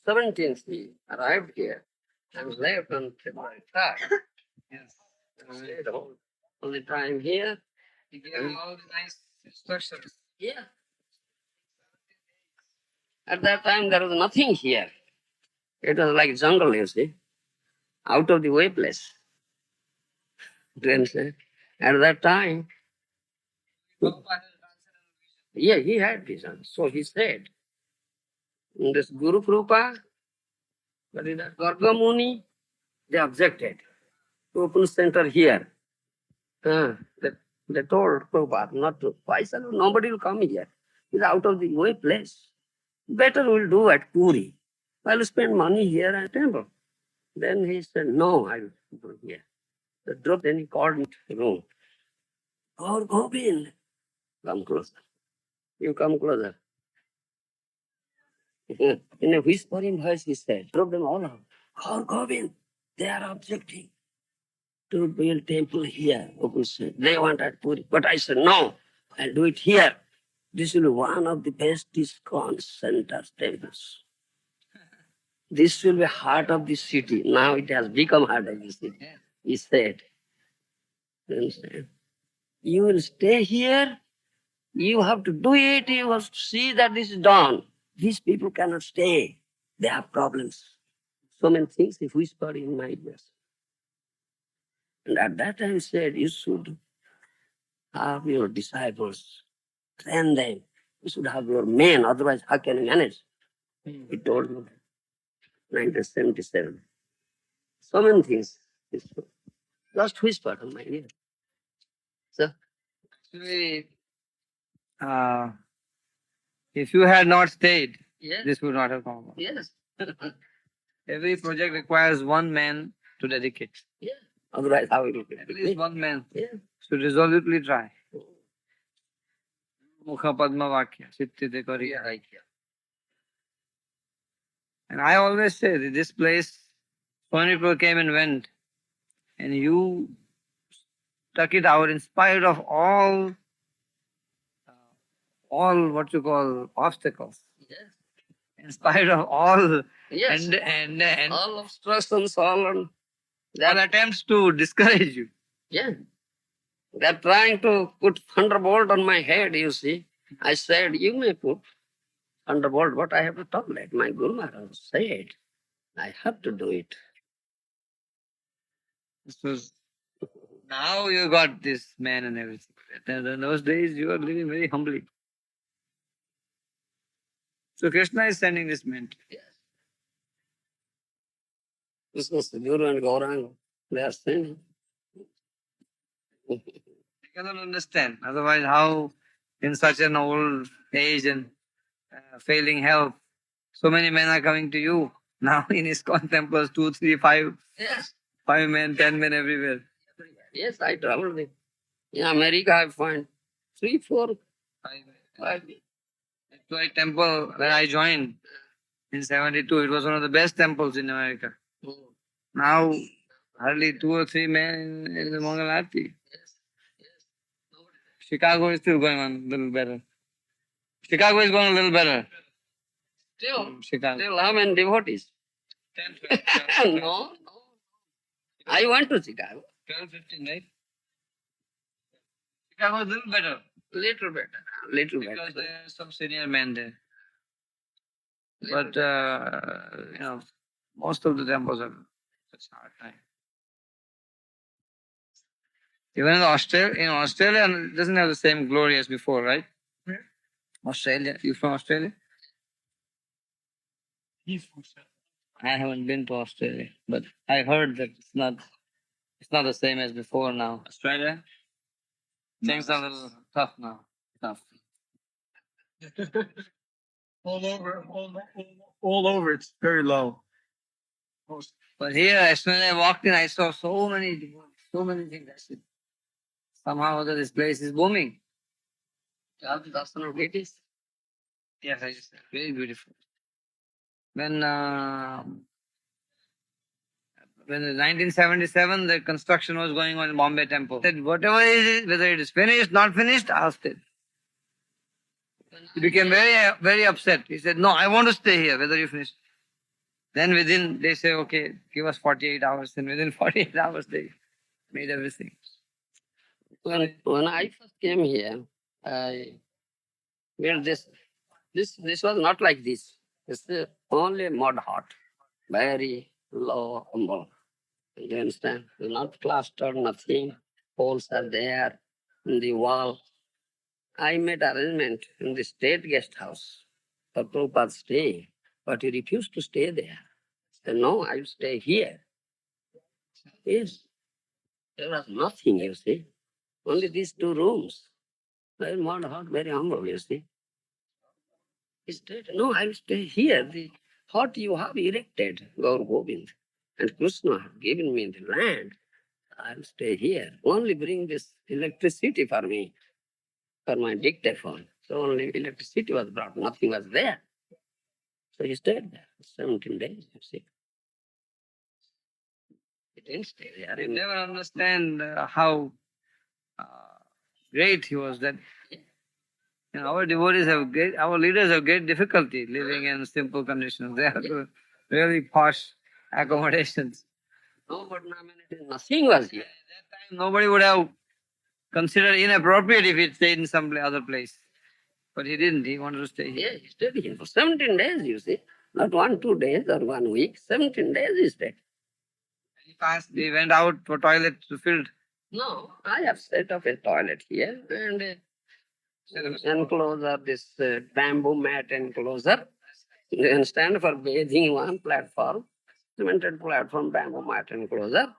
17th he arrived here and left on February 3rd. Yes. And stayed all the time here. He gave you all the nice instructions. Yeah. At that time there was nothing here. It was like jungle, you see. Out of the way place. Then say, at that time, yeah, he had vision. So he said, this Guru Krupa, but in that Garga Muni, they objected to open center here. They, they told Prabhupada not to. Why, sir? Nobody will come here. It's out of the way place. Better we'll do at Puri. I'll spend money here at temple. Then he said, no, I will do here. The drop, then he called me to the room. Gaur Govind, come closer. You come closer. In a whispering voice, he said, drop them all out. Gaur Govind, they are objecting to build temple here. They want at Puri. But I said, no, I'll do it here. This will be one of the best ISKCON center temples. This will be heart of the city. Now it has become heart of the city. He said, you will stay here. You have to do it. You have to see that this is done. These people cannot stay. They have problems. So many things he whispered in my ears. And at that time he said, you should have your disciples, train them. You should have your men, otherwise how can you manage? He told me that. 1977. So many things. Just whispered on my ear. So, Actually, if you had not stayed, yes, this would not have come about. yes. Every project requires one man to dedicate. Yeah. Otherwise, how will it be? At least one man Yeah. should resolutely try. Mukha Padma Vakya, Siddhite Kariya. And I always say that this place, so many people came and went, and you stuck it out in spite of all what you call obstacles. Yes. In spite of all Yes. and all obstructions, all attempts to discourage you. yeah. They're trying to put thunderbolt on my head, you see. I said, you may put thunderbolt, but I have to tolerate. My Guru Maharaj said, I have to do it. So now you got this man and everything. And in those days you were living very humbly. So Krishna is sending this man. Yes. This was the Guru and Gauranga. They are sending. You cannot understand. Otherwise, how in such an old age and failing health, so many men are coming to you. Now in ISKCON temples, 2, 3, 5, Yes. 5 men, 10 men everywhere. Yes, I traveled in America. I find 3, 4, 5. To a temple where I joined in 72, it was one of the best temples in America. Now, hardly 2 or 3 men in the Mongol Aarti. Chicago is still going on a little better. Chicago is going a little better. Still how many devotees? 10, 12, No. I went to Chicago. 12, 15, right? Chicago is a little better. Little better. Because there are some senior men there. But, most of the temples are such a hard time. Even in Australia it doesn't have the same glory as before, right? Yeah. Australia, you from Australia? He's from Australia. I haven't been to Australia, but I heard that it's not the same as before now. Australia? Things are a little tough now. Tough. all over, it's very low. But here, as soon as I walked in, I saw so many things. I said, somehow or other, this place is booming. You have the darshan of deities? Yes, I just said, very beautiful. When in 1977, the construction was going on in Bombay Temple. He said, whatever it is, whether it is finished, not finished, I'll stay. He became very, very upset. He said, no, I want to stay here, whether you finish. Then within, they say, okay, give us 48 hours. And within 48 hours, they made everything. When I first came here, I well, this was not like this. It's only mud hut, very low humble. You understand? It's not plastered, nothing. Holes are there in the wall. I made arrangement in the state guest house for Prabhupada's stay, but he refused to stay there. He said, no, I'll stay here. Yes, there was nothing, you see. Only these two rooms. Very mud hut, very humble, you see. He said, no, I'll stay here. The hut you have erected, Gour Govinda, and Krishna have given me the land. I'll stay here. Only bring this electricity for me, for my dictaphone. So only electricity was brought, nothing was there. So he stayed there 17 days, you see. He didn't stay there. They never understand how uh, great he was. That our devotees have great, our leaders have great difficulty living in simple conditions. They have really posh accommodations. No, but nothing was here. At that time, nobody would have considered inappropriate if he stayed in some other place. But he didn't. He wanted to stay here. Yeah, he stayed here for 17 days, you see. Not 1, 2 days or 1 week. 17 days he stayed. He went out for toilet to fill. No, I have set up a toilet here and enclosure, this bamboo mat enclosure. You understand, for bathing one platform, cemented platform, bamboo mat enclosure,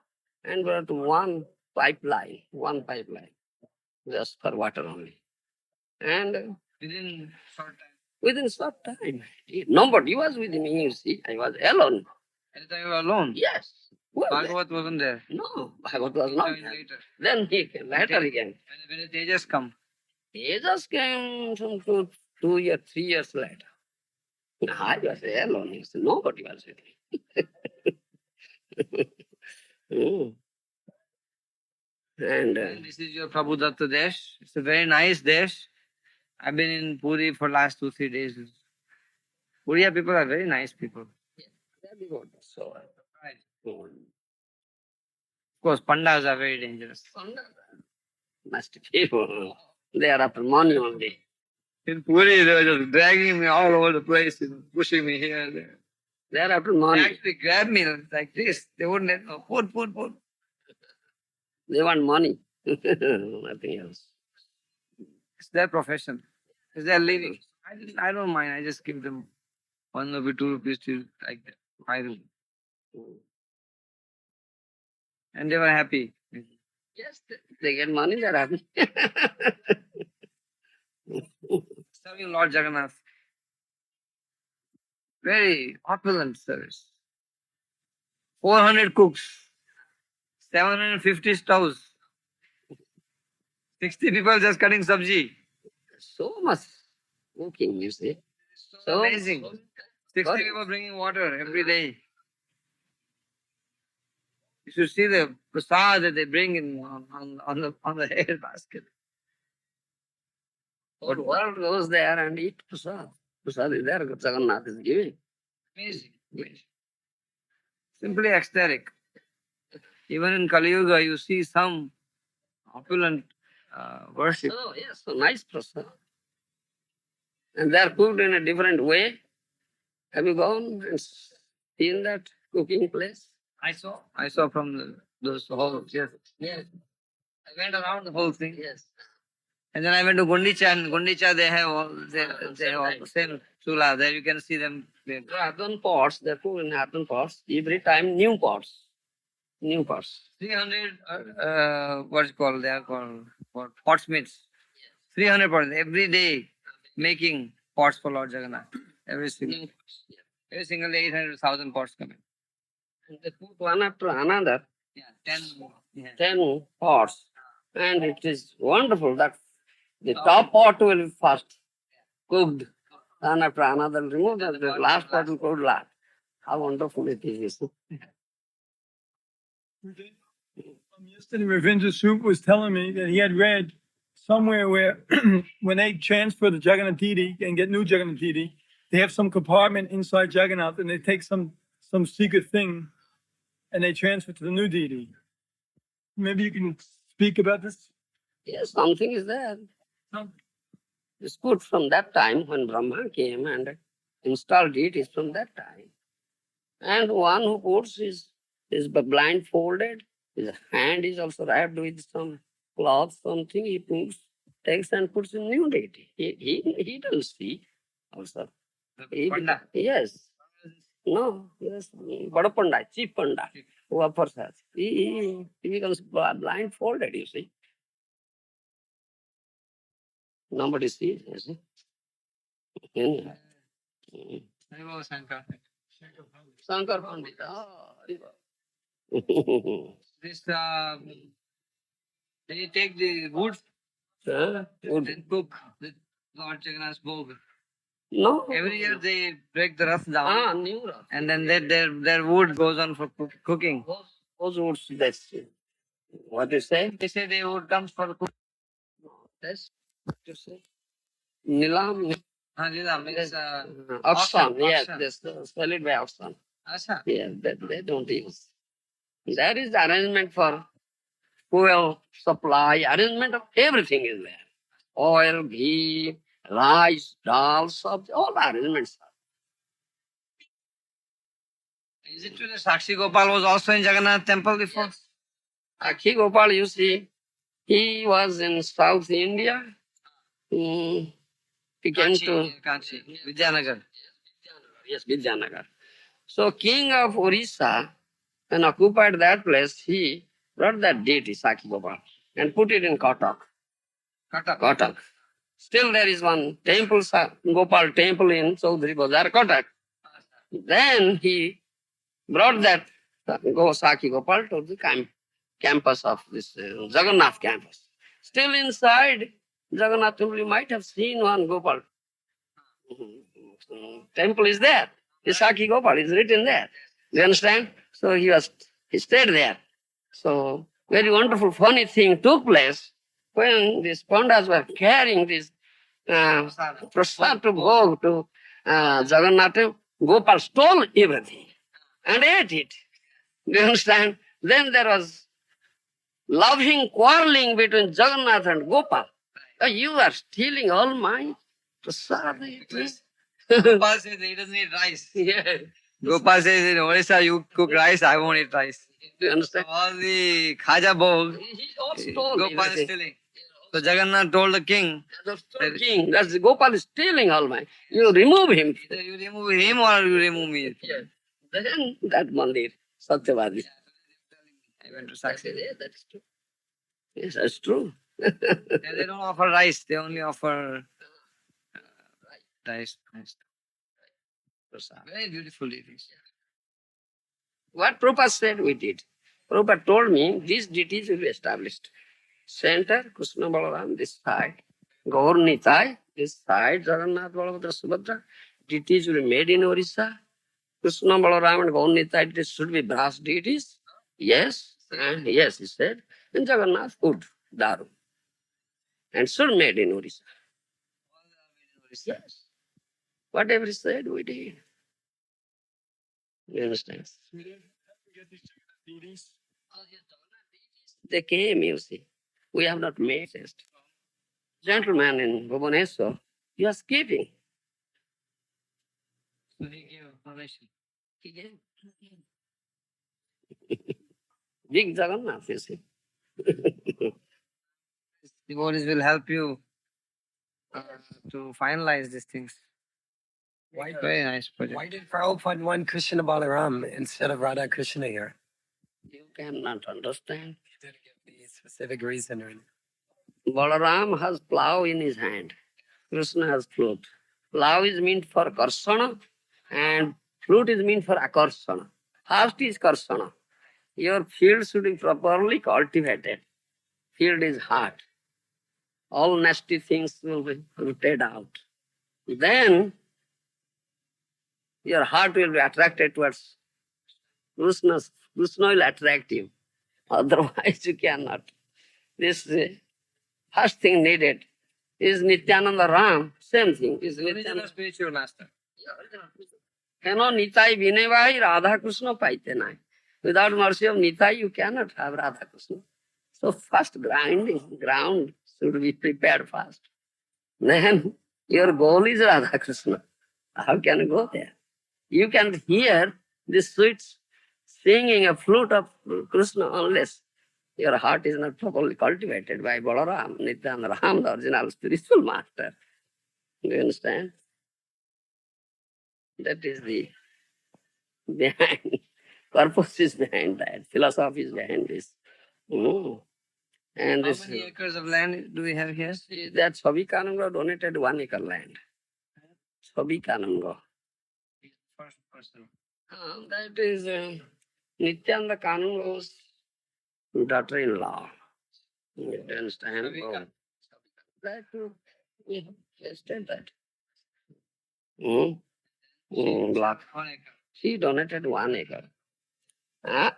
and brought one pipeline, just for water only. And Within short time. within short time, nobody was with me, you see. I was alone. At the time you were alone. Yes. Who was there? Bhagavat wasn't there. No, Bhagavat was not there. Later. Then he came, later again. When the Tejas come. He just came some 2 years, 3 years later. I was alone. He said, nobody was with me. And This is your Prabhu Datta Desh. It's a very nice Desh. I've been in Puri for last 2-3 days. Puriya people are very nice people. so, Of course, Pandas are very dangerous. nasty people. They are after money only. In Puri, they were just dragging me all over the place, pushing me here and there. They are after They money. actually grabbed me like this. They wouldn't let me. Put. They want money. Nothing else. It's their profession. It's their living. I don't mind. I just give them 1 rupee, 2 rupees to like that. 5 rupees. And they were happy. Yes, they get money, they are happy. Serving Lord Jagannath. Very opulent service. 400 cooks. 750 stoves. 60 people just cutting sabji. So much cooking, you see. So amazing. 60 Sorry. people bringing water every day. You should see the prasad that they bring in on the hair basket. Whole world goes there and eat prasad. Prasad is there, Jagannath is giving. Amazing. Simply ecstatic. Even in Kali Yuga, you see some opulent worship. Oh, yes, so nice prasad. And they are cooked in a different way. Have you gone and seen that cooking place? I saw from those halls. Yes. Yes. I went around the whole thing. Yes. And then I went to Gundicha, and Gundicha they have all the same chula. There you can see them. Earthen pots, they cook in earthen pots. Every time new pots. New pots. 300 what's called? They are called what? Potsmiths. 300 pots every day making pots for Lord Jagannath. Every single day 800,000 pots come in. And they put one after another, Yeah, 10. Yeah. 10 pots. And it is wonderful that the top pot will be first cooked. One after another, remove the last pot will cook last. How wonderful it is. Yesterday, Ravindra's Soup was telling me that he had read somewhere where when they transfer the Jagannath Puri and get new Jagannath Puri, they have some compartment inside Jagannath and they take some some secret thing, and they transfer to the new deity. Maybe you can speak about this. Yes, something is there. It's put from that time when Brahma came and installed it is from that time. And one who puts his blindfolded, his hand is also wrapped with some cloth, something he puts, takes and puts in new deity. He doesn't see also. Panda. Yes. No, yes. Bada Panda, Chief Panda, who offers us. He becomes blindfolded, you see. Nobody sees, you see. Yeah. Shankar Pandita. This, they take the wood Wood. and cook the Lord Jagannath's Bhog. No. Every year they break the Rath down, New Rath. and then their wood goes on for cooking. Those woods, that's what you say? They say the wood comes for cooking. That's what you say. Nilam. Nilam is Oxen, yes, oxen. that's solid by oxen. Asha. Yes, that they don't use. There is arrangement for fuel supply, arrangement of everything is there. Oil, ghee, rice, dal, sabji, all arrangements are. Is it true that Sakshi Gopal was also in Jagannath temple before? Akhi Gopal, you see, he was in South India. He came to Kanchi, Vidyanagar. Yes, Vidyanagar. So king of Orissa, when occupied that place, he brought that deity, Sakhi Gopal, and put it in Kotak. Kotak. Still there is one temple, Gopal temple in Chaudhary Bazar, Kotak. Then he brought that Sakhi Gopal to the campus of this Jagannath campus. Still inside Jagannath temple, you might have seen one Gopal. Temple is there. The Sakhi Gopal is written there. You understand? So he stayed there. So very wonderful, funny thing took place when these Pandas were carrying this prasad to go to Jagannath. Gopal stole everything and ate it. Do you understand? Then there was loving quarreling between Jagannath and Gopal. Oh, you are stealing all my prasad. Gopal says he doesn't eat rice. Yeah. Gopal says in Orissa you cook rice, I won't eat rice. Do you So understand? all the Khaja Bhog, He all stole Gopal is everything. stealing. So Jagannath told the king, The king, that's Gopal is stealing all my. You remove him. either you remove him or you remove me. Yes. Then that mandir, Satyavadi. I went to Sakshi. Yeah, that's true. Yes, that's true. And they don't offer rice, they only offer rice. Very beautiful deities. What Prabhupada said, we did. Prabhupada told me these deities will be established. Center, Krishna Balaram, this side. Gour Nitai, this side, Jagannath Balabhadra Subhadra. Deities will be made in Orissa. Krishna Balaram and Gour Nitai, this should be brass deities. Yes, and yes, he said. And Jagannath, wood, daru. And should made in Orissa. Yes. Whatever he said, we did. You understand? We didn't get these deities. They came, you see. We have not made it. Gentleman in Bhubaneswar, he was keeping. So he gave permission. He gave. Big Jagannath, you see. Devotees will help you to finalize these things. Very nice project. Why did Prabhupada want Krishna Balaram instead of Radha Krishna here? You cannot understand. He didn't give the specific reason or anything. Balaram has plow in his hand. Krishna has flute. Plow is meant for karsana and flute is meant for akarsana. First is karsana. Your field should be properly cultivated. Field is hard. All nasty things will be rooted out. Then your heart will be attracted towards Krishna. Krishna will attract you. Otherwise you cannot. This first thing needed is Nityananda Ram. Same thing. Is Original Nityananda. spiritual master. Heno Nitai Vinevai Radha Krishna Paite Nai. Without mercy of Nitai, you cannot have Radha Krishna. So first ground should be prepared first. Then your goal is Radha Krishna. How can you go there? You can hear the sweet singing a flute of Krishna unless your heart is not properly cultivated by Balaram, Nityananda Ram, the original spiritual master. Do you understand? That is the behind, purpose is behind that, philosophy is behind this. Mm. And How this, many acres of land do we have here? that Swami Kananga donated 1 acre land. Swami Kananga. First person. That is Nityananda Kananga's daughter-in-law. You understand? Savika. That we have tested that. Mm. Block. 1 acre. She donated 1 acre.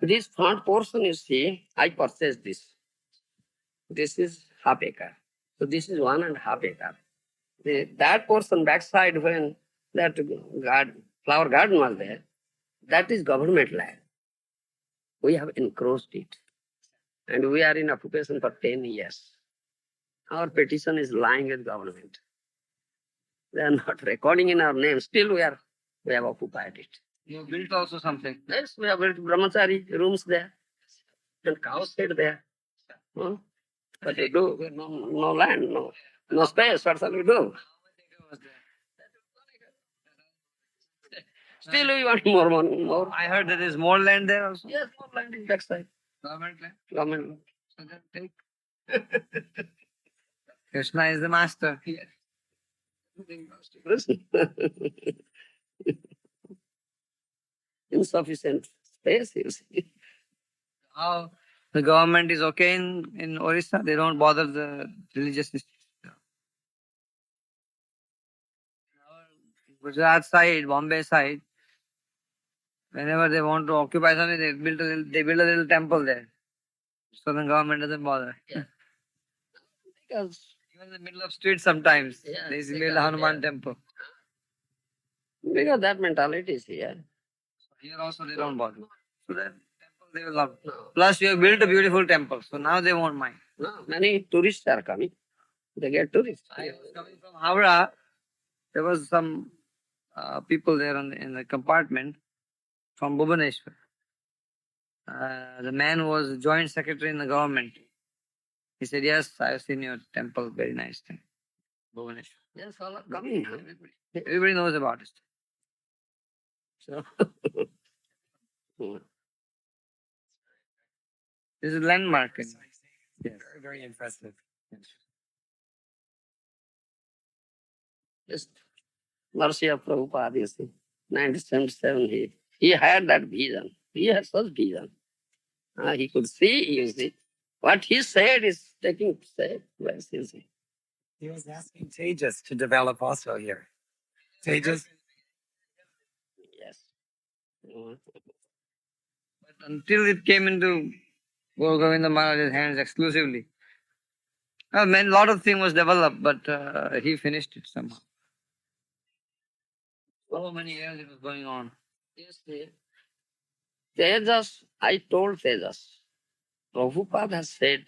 This front portion you see, I purchased this. This is half acre. So this is 1.5 acre. That portion backside when that flower garden was there, that is government land. We have encroached it. And we are in occupation for 10 years. Our petition is lying with government. They are not recording in our name. Still we have occupied it. You built also something. Yes, we have built brahmachari rooms there. And cows stayed there. Huh? What to do? We have no land, no space. What shall we do? How much acre was there? Still we want more. I heard there is more land there also. Yes, more land is backside. Government land. Government land. So then take. Krishna is the master. Yes. Insufficient space, you see. How the government is okay in Orissa? They don't bother the religious institutions. Gujarat side, Bombay side, whenever they want to occupy something, they build a little temple there. So the government doesn't bother. Yeah. Because Even in the middle of street sometimes, Yeah, there is a because- little Hanuman yeah. temple. that mentality is here. Here also they don't bother. So that temple they will love. No. Plus you have built a beautiful temple, so now they won't mind. No, many tourists are coming. They get tourists. I was coming from Howrah. There was some people there in the compartment from Bhubaneswar. The man was joint secretary in the government. He said, "Yes, I have seen your temple. Very nice thing, Bhubaneswar." Yes, all are coming. Everybody knows about it. So, This is landmark. Yes. Very, very impressive. just mercy of Prabhupada, you see. 1977, he had that vision. He had such vision. He could see, you see. What he said is taking place, you see. He was asking Tejas to develop also here. Tejas, Yes. But until it came into Govinda Maharaja's hands exclusively, a lot of things was developed, but he finished it somehow. So many years it was going on. Yes, Tejas, I told Tejas, Prabhupada has said,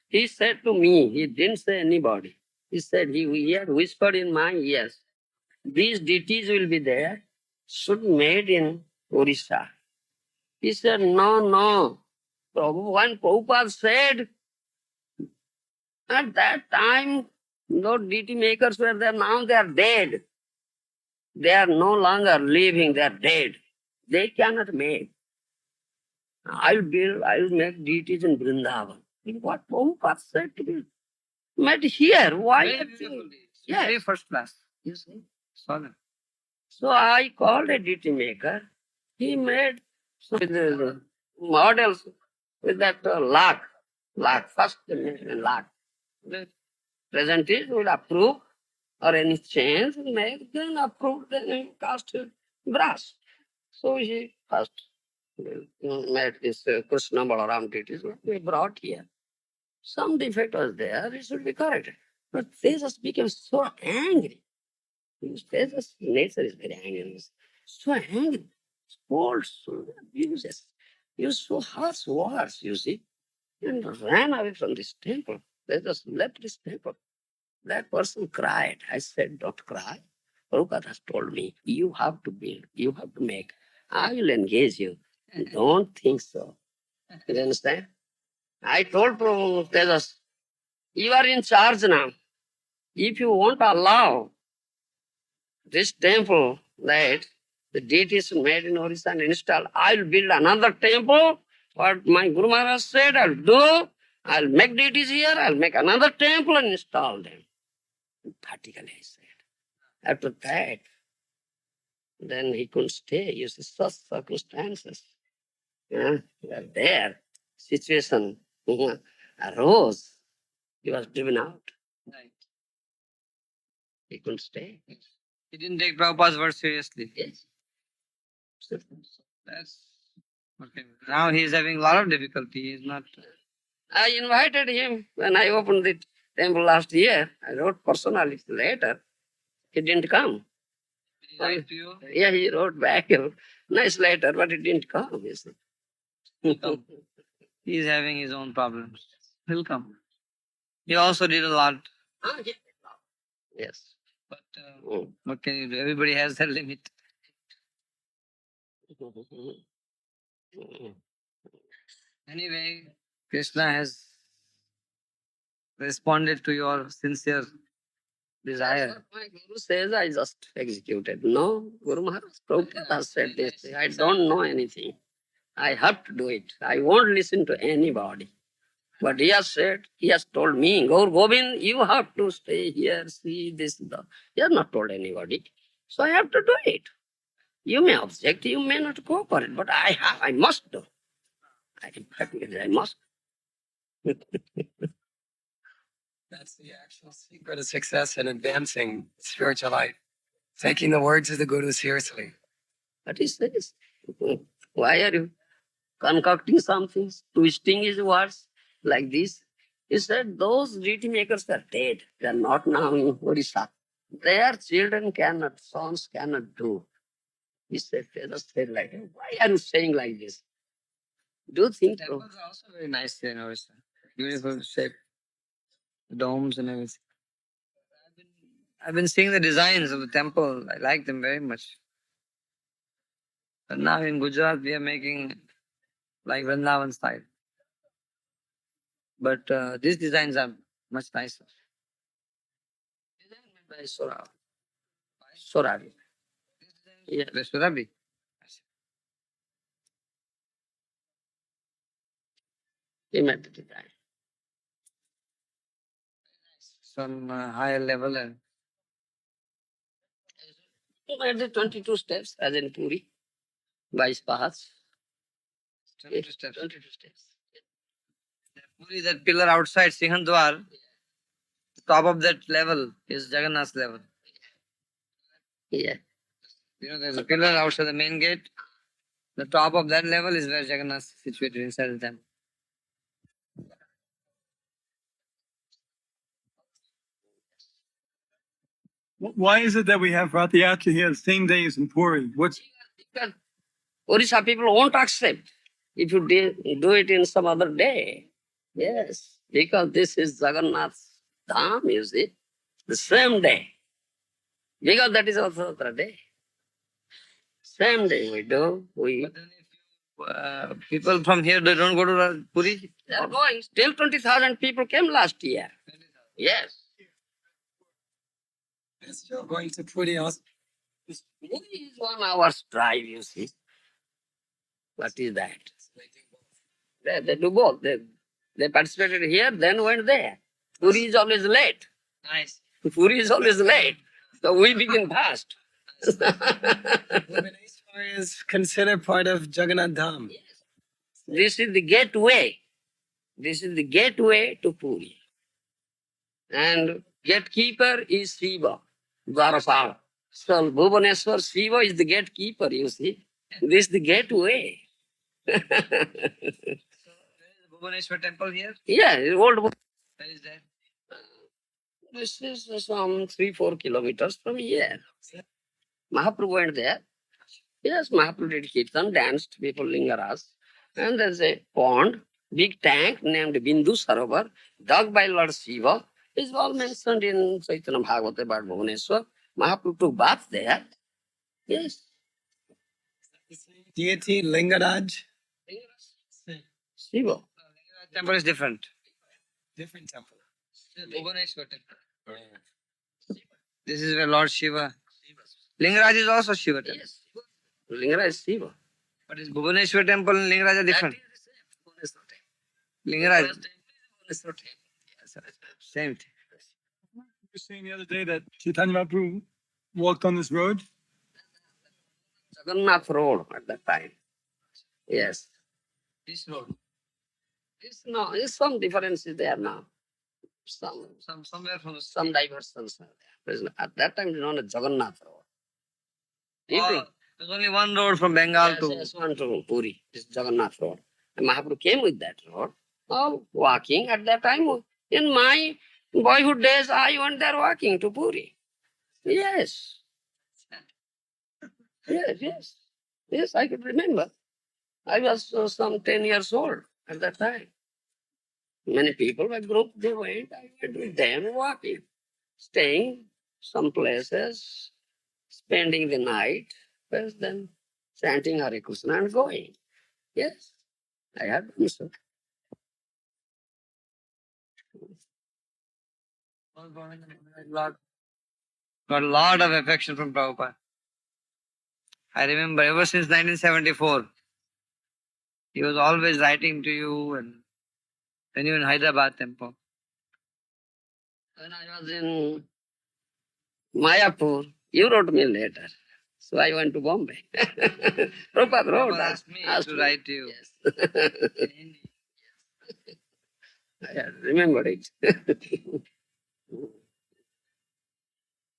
he said to me, he didn't say anybody. He said, he had whispered in my ears, these deities will be there, should be made in Orissa. He said, no. When Prabhupada said, at that time, no deity makers were there, now they are dead. They are no longer living, they are dead. They cannot make. I will make deities in Vrindavan. What Prabhupada said to me, made here. Why? Very actually? beautiful. Yes. Very first class. You see? Solid. So I called a deity maker. He made some with the models with that lock. First they made a lock. The present is will approve or any change make, then approve, then cast brass. So he first made this Krishna Balaram deities. We brought here. Some defect was there, it should be corrected. But they just became so angry. Tejas' nature is very angry. so angry, scolded, so abuses, used so harsh words, you see, and ran away from this temple. They just left this temple. That person cried. I said, don't cry. Prabhupada has told me, you have to build, you have to make. I will engage you. Don't think so. You understand? I told Prabhupada, Tejas, you are in charge now. If you won't allow this temple that the deities made in Orissa and installed, I'll build another temple. What my Guru Maharaj said, I'll do. I'll make deities here, I'll make another temple and install them. Practically, I said. After that, then he couldn't stay. You see, such circumstances were there. Situation arose. He was driven out. Right. He couldn't stay. He didn't take Prabhupada's word seriously. Yes. That's okay. Now he's having a lot of difficulty. He's not. I invited him when I opened the temple last year. I wrote personally later. He didn't come. Did he write to you? Yeah, he wrote back a nice letter, but he didn't come. You see. He's having his own problems. He'll come. He also did a lot. Ah, yeah. Yes. But Mm. what can you do? Everybody has their limit. Anyway, Krishna has responded to your sincere That's desire. what my Guru says, I just executed. No, Guru Maharaj Prabhupada has said this. I don't know anything. I have to do it. I won't listen to anybody. But he has said, he has told me, Gour Govind, you have to stay here, see this, that. He has not told anybody. So I have to do it. You may object, you may not cooperate, but I must do. I must. That's the actual secret of success in advancing spiritual life. Taking the words of the Guru seriously. But he says, why are you concocting something, twisting his words like this? He said, those deity makers are dead. They are not now in Orissa. Their children cannot, sons cannot do. He said, they just said like, why are you saying like this? Do think so. Temples are also very nice here in Orissa. Beautiful shape, domes and everything. I've been seeing the designs of the temple. I like them very much. But now in Gujarat, we are making like Vrindavan style. But these designs are much nicer. By Sorabi. Sorabi. Yeah. By Surabi. He made the design. Some higher level. And He made the 22 steps as in Puri. 22 paths. 22 steps. 22 steps. Puri, that pillar outside Singhandwar, the top of that level is Jagannath's level. Yeah. You know, there's a pillar outside the main gate. The top of that level is where Jagannath is situated inside the temple. Why is it that we have Rath Yatra here the same day as in Puri? What's Because Orissa people won't accept if you do it in some other day. Yes, because this is Jagannath's Dham, you see, the same day. Because that is also the day. Same day we do. But then if people from here, they don't go to Puri? They are going. Still 20,000 people came last year. Yes. They're still going to Puri also. Puri is 1 hour's drive, you see. What is that? They do both. They participated here, then went there. Puri is always late. Nice. Puri is always late. So we begin fast. Bhubaneswar is considered part of Jagannath Dham. This is the gateway. This is the gateway to Puri. And gatekeeper is Shiva, Dwarapala. So Bhubaneswar Shiva is the gatekeeper, you see. This is the gateway. So there is a Bhubaneswar temple here? Yeah, it's old. Where is that? This is some 3-4 kilometers from here. Mahaprabhu went there. Yes, Mahaprabhu did kirtan, danced before Lingaraj. And there's a pond, big tank named Bindu Sarovar, dug by Lord Shiva. It's all mentioned in Chaitanya Bhagavata about Bhubaneswar. Mahaprabhu took bath there. Yes. Deity Lingaraj. Shiva. Temple is different. Different temple. Bhubaneswar temple. This is where Lord Shiva. Lingaraj is also Shiva temple. Yes. Lingaraj is Shiva. But is Bhubaneswar temple and Lingaraj are different? Lingaraj, same thing. You were saying the other day that Chaitanya Mahaprabhu walked on this road. Jagannath Road at that time. Yes. This road. It's some difference is there now. Somewhere from the Some diversions are there. At that time, it's known as Jagannath Road. There's only one road from Bengal Yes, to. yes, one to Puri. This is Jagannath Road. And Mahaprabhu came with that road. Walking at that time. In my boyhood days, I went there walking to Puri. Yes. Yes, yes. Yes, I could remember. I was some 10 years old at that time. Many people were grouped, they went, I went with them walking, staying some places, spending the night, first then chanting Hare Krishna and going. Yes, I had done so. Got a lot of affection from Prabhupada. I remember ever since 1974, he was always writing to you and when you were in Hyderabad temple. When I was in Mayapur, you wrote me later. So I went to Bombay. Prabhupada wrote Prabhupada that. asked me to write to you. Yes. In Hindi. I had remembered it.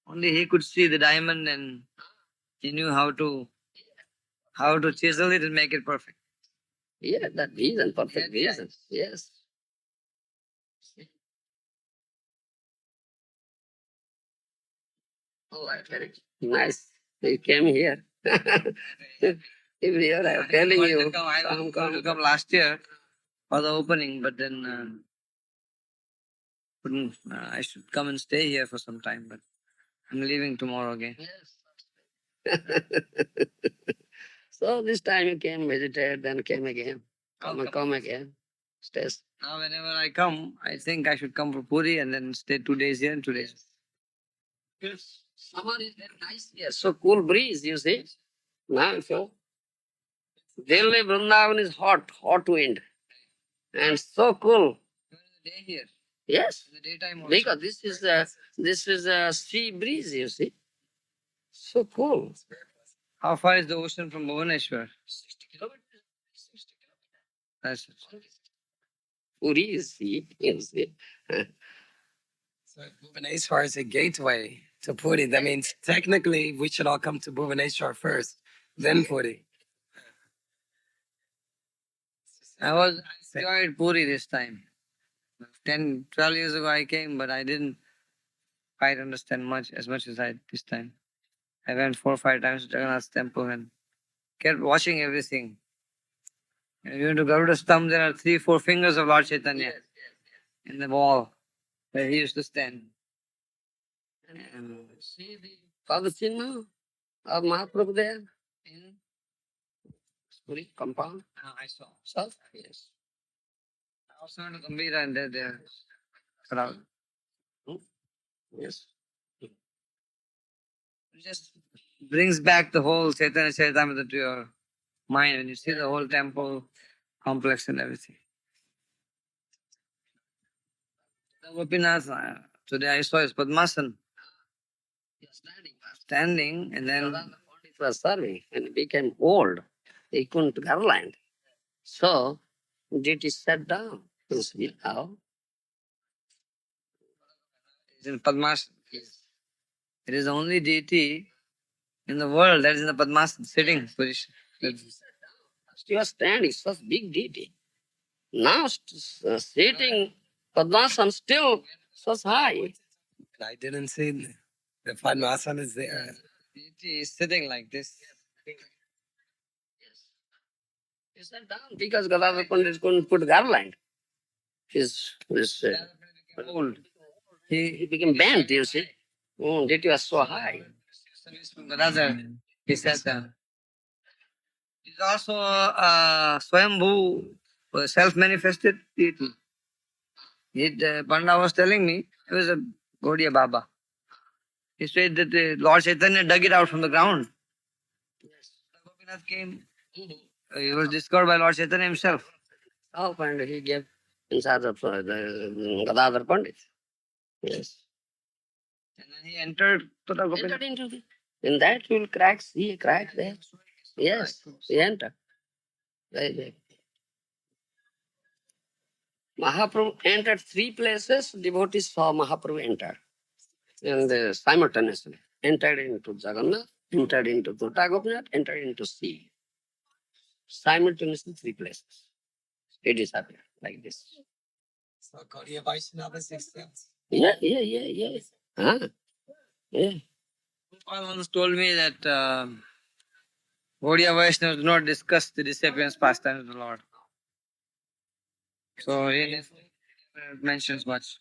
Only he could see the diamond and he knew how to chisel it and make it perfect. Yeah, that vision, perfect Yeah, vision. Yes. Oh, very nice. You came here. Every year I am telling wanted you, to come. I was come, going to come. come last year for the opening, but then couldn't. I should come and stay here for some time, but I'm leaving tomorrow again. Yes. So this time you came, visited, then came again. Come again. Stays. Now whenever I come, I think I should come for Puri and then stay 2 days here and 2 days. Yes. Summer is very nice here. So cool breeze, you see. Now, so Delhi Vrindavan is hot, hot wind. And so cool. Even in the day here, Yes. in the daytime also. Because this is a sea breeze, you see. So cool. How far is the ocean from Bhubaneswar? 60 kilometers. 60 kilometers. That's it. Puri is sea, you see. So Bhubaneswar is a gateway to Puri. That means technically we should all come to Bhubaneswar first, then Puri. I enjoyed Puri this time. 10, 12 years ago I came, but I didn't quite understand as much as I did this time. I went 4 or 5 times to Jagannath temple and kept watching everything. And if you went to Garuda's thumb, there are 3, 4 fingers of Lord Chaitanya in the wall where he used to stand. And see the Father Chinna of Mahaprabhu there in Puri compound. I saw. South? Yes. I also went to Gambira and there crowd. Yes. It just brings back the whole Chaitanya Charitamrita to your mind when you see the whole temple complex and everything. The Gopinath, today I saw his Padmasan Yes, standing and then The Pandit was serving and he became old. He couldn't garland. So, deity sat down. You see how? he's in Padmasan. Yes. It is the only deity in the world that is in the Padmasan sitting position. He was standing, such big deity. Now sitting Padmasana still so high. I didn't see the Padmasana is there. Deity is sitting like this. He sat down because Gadadhar Pandit couldn't put garland. His Old. he became bent, you see. Deity was so high. Service from Gadadhar. He said that. He's also Swambhu, self-manifested deity. Panda was telling me, he was a Gaudiya Baba. He said that Lord Chaitanya dug it out from the ground. Gopinath came. He was discovered by Lord Chaitanya himself. Oh, and he gave in charge of the Gadadhar Pandit. Yes. And then he entered Tota Entered Gopinath. into the, in that you will crack, see a crack there. Yes, he entered. Right there. Mahaprabhu entered three places, devotees saw Mahaprabhu enter. And simultaneously entered into Jagannath, entered into Tota Gopinath, entered into sea. Simultaneously three places. He disappeared like this. So Gaudiya Vaishnavas accepts. Yeah. Huh? Yeah. Gopal once told me that Gaudiya Vaishnavas do not discuss the disappearance pastimes of the Lord. So he never mentions much.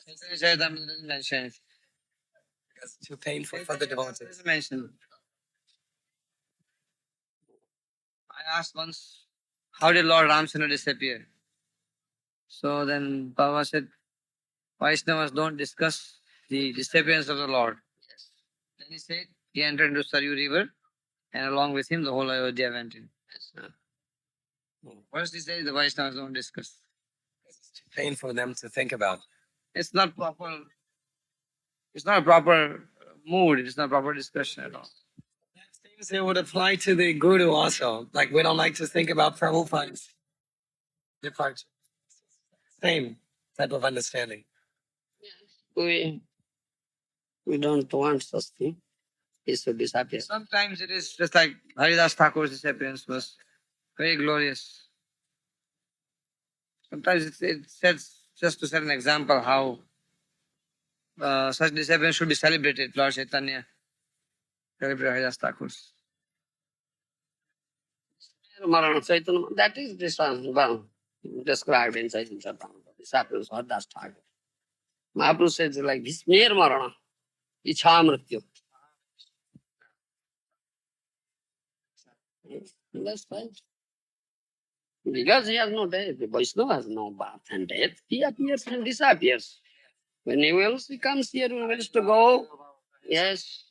Chaitanya Charitamrita doesn't mention anything. Because it's too painful for the devotees. Doesn't mention. I asked once, how did Lord Ramchandra disappear? So then Baba said, Vaishnavas don't discuss the disappearance of the Lord. Then he said, he entered into Saryu river and along with him the whole Ayodhya went in. First he said the Vaishnavas don't discuss. It's too painful for them to think about. It's not proper. It's not a proper mood. It's not proper discussion at all. That seems it would apply to the Guru also. Like we don't like to think about Prabhupada's departure. Same type of understanding. We don't want such thing. He should disappear. Sometimes it is just like Haridas Thakur's disappearance was very glorious. Sometimes it sets just to set an example how such disappearance should be celebrated. Lord Chaitanya celebrated Haridas Thakur's. Marana Chaitanya, that is described in Chaitanya Charitamrita. Disappearance of Das Thakur. Mahaprabhu says like this, mere Marana, Ichha Mrityu. That's right. Because he has no death, the Vaishnava has no birth and death. He appears and disappears. When he wills, he comes here, when he wills to go. Yes.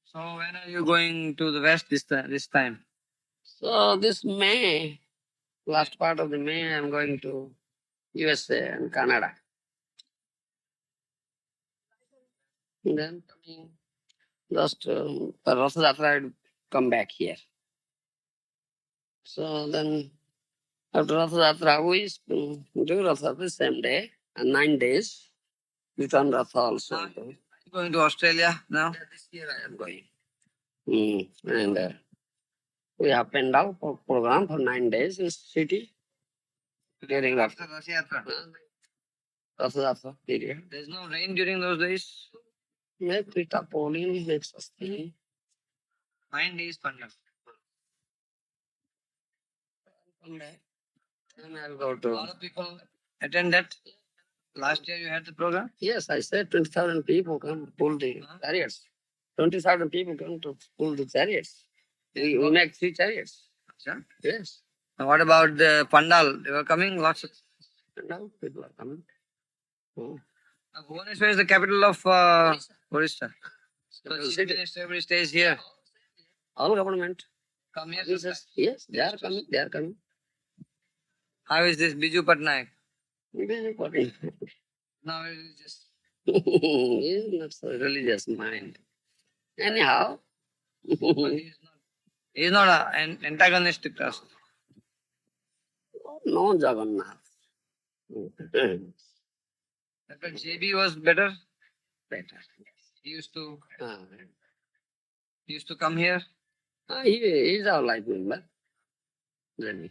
So when are you going to the west this time? So this May, last part of the May, I'm going to USA and Canada. And then coming just for Rath Yatra, I'd come back here. So then after Rath Yatra, we do Rath Yatra the same day, and 9 days. Return Rath also. Are you going to Australia now? Yeah, this year I am going. And we have Pendal program for 9 days in city during Rath After Rath Yatra. Yatra period. There's no rain during those days. Make Rita Pauline, make Sasti. 9 days, Pandit. Come back. Then I'll go A to. lot of people attend that. Last year you had the program? Yes, I said 20,000 people come to pull the chariots. 20,000 people come to pull the chariots. We make 3 chariots. Sure. Yes. And what about the Pandal? They were coming, lots of. And now people are coming. Oh. Bhubaneswar is the capital of Orissa. So Capital chief city. minister, everybody stays here. All government. Come here. Officers, yes, they are coming. They are coming. How is this Biju Patnaik? Very important. Now it is just. He is not so religious mind. Anyhow. But he is not an antagonistic to us. No Jagannath. But JB was better. Better. He used to Ah, come here. he is our life member. Really.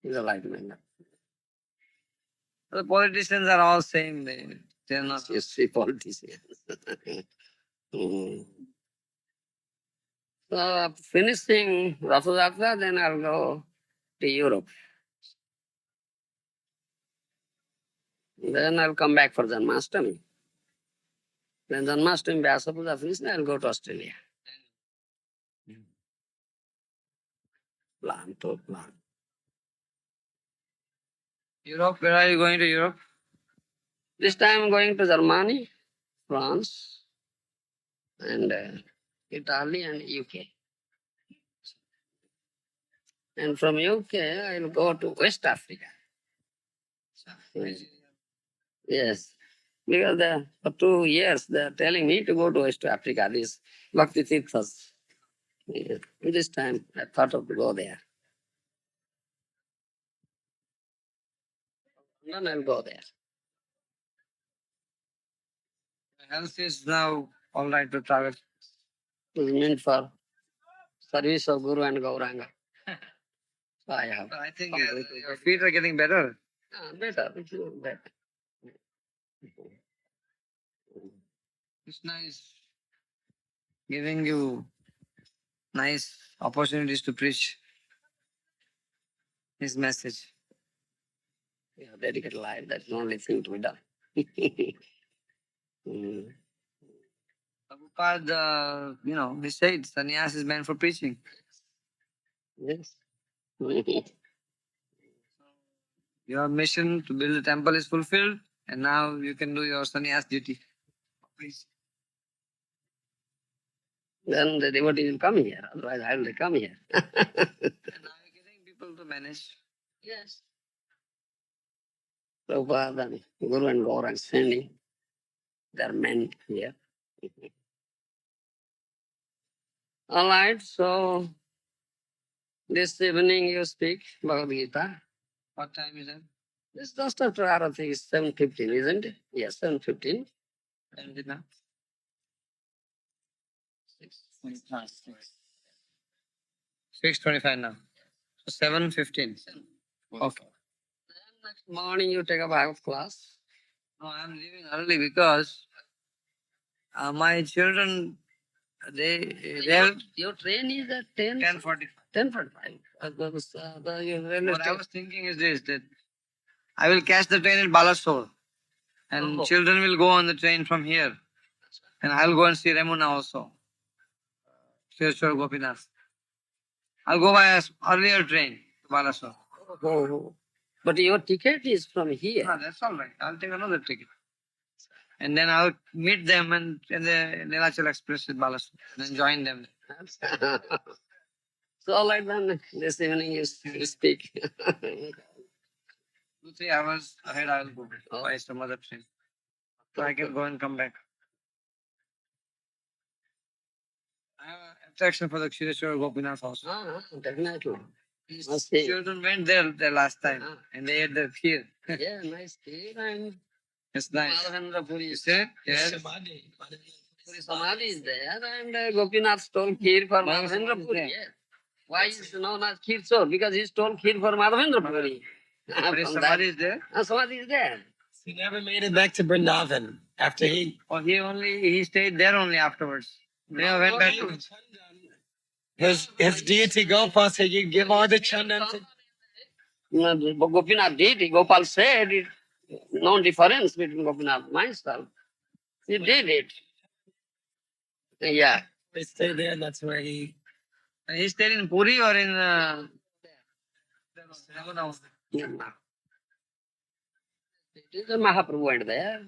He's a life member. The politicians are all same. They're not. You see politicians. Mm. So after finishing Ratha Yatra, then I'll go to Europe. Then I'll come back for Janmashtami. Then Janmashtami, Vyasa Puja finished, I'll go to Australia. Plan. Europe, where are you going to Europe? This time I'm going to Germany, France, and Italy and UK. And from UK, I'll go to West Africa. Yes. Because for 2 years, they're telling me to go to West Africa, these Bhakti Tirthas. Yeah. This time, I thought of to go there. Then I'll go there. Health is now all right to travel. It was meant for service of Guru and Gauranga. So I have. I think your feet are getting better. Better. Better. Krishna is giving you nice opportunities to preach his message. We have dedicated life. That's the only thing to be done. Mm. Prabhupada, he said sannyas is meant for preaching. Yes. Your mission to build a temple is fulfilled, and now you can do your sannyas duty. Please. Then the devotee will come here. Otherwise, how will they come here? And now you're getting people to manage. Yes. Prabhupada and Guru and Gauranga standing. There are men here. All right, so this evening you speak Bhagavad Gita. What time is it? It's just after Arati, it's 7:15, isn't it? Yes, 7:15. Time is it now? 6:25 now. So 7:15. Okay. Then next morning you take a Bhagavad class. No, I'm leaving early because my children, they have Your train is at 10? 10:45. 10:45. What I was thinking is this, that I will catch the train at Balasore, and children will go on the train from here, and I'll go and see Ramuna also. Srirachar Gopinath. I'll go by an earlier train to Balasore. But your ticket is from here. No, that's all right. I'll take another ticket. And then I'll meet them in the Nilachal Express at Balasore, then join them. So all right then, this evening you speak. 2-3 hours ahead I'll go by some other train. So I can go and come back. I have an attraction for the Kshireshwar Gopinath also. Definitely. His Must be. children went there the last time and they ate the kheer. Yeah, nice kheer and It's nice. Madhavendra Puri. You see? Yes. Puri Samadhi is there and Gopinath stole kheer for Madhavendra Puri. Yeah. Why is known as Kheer Chor? Because he stole kheer for Madhavendra Puri. Puri Samadhi is there? Samadhi is there. He never made it back to Vrindavan after he. Or he stayed there only afterwards. They went back to His deity Gopal said, "You give all the chandan to." Gopinath did. Gopal said it, no difference between Gopinath and myself. He did it. Yeah. They stay there, and that's where he. He stayed in Puri or in Yeah. It is a Mahaprabhu went there.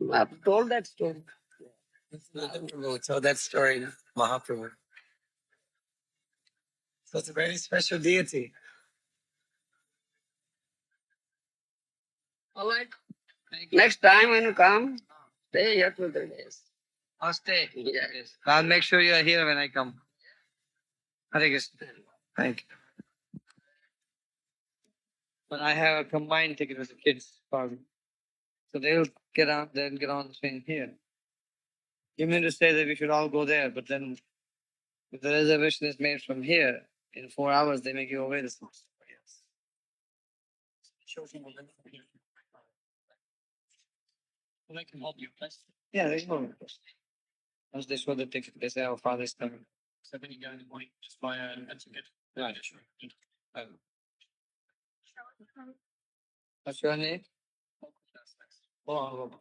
Mahaprabhu told that story. Mahaprabhu told that story, Mahaprabhu. So it's a very special deity. All right. Next time when you come, stay here 2-3 days. I'll stay. Yeah. Yes. I'll make sure you are here when I come. Hare Krishna. Thank you. But I have a combined ticket with the kids, probably. So they'll get on the train here. You mean to say that we should all go there, but then if the reservation is made from here, in 4 hours they make you away the somewhere else. Well, they can help you. Yeah, they can help you. Once they show the ticket, they say, "Our father is coming." So then you go in the morning, just buy a ticket. Right. Sure. What's your name? That's nice. Oh,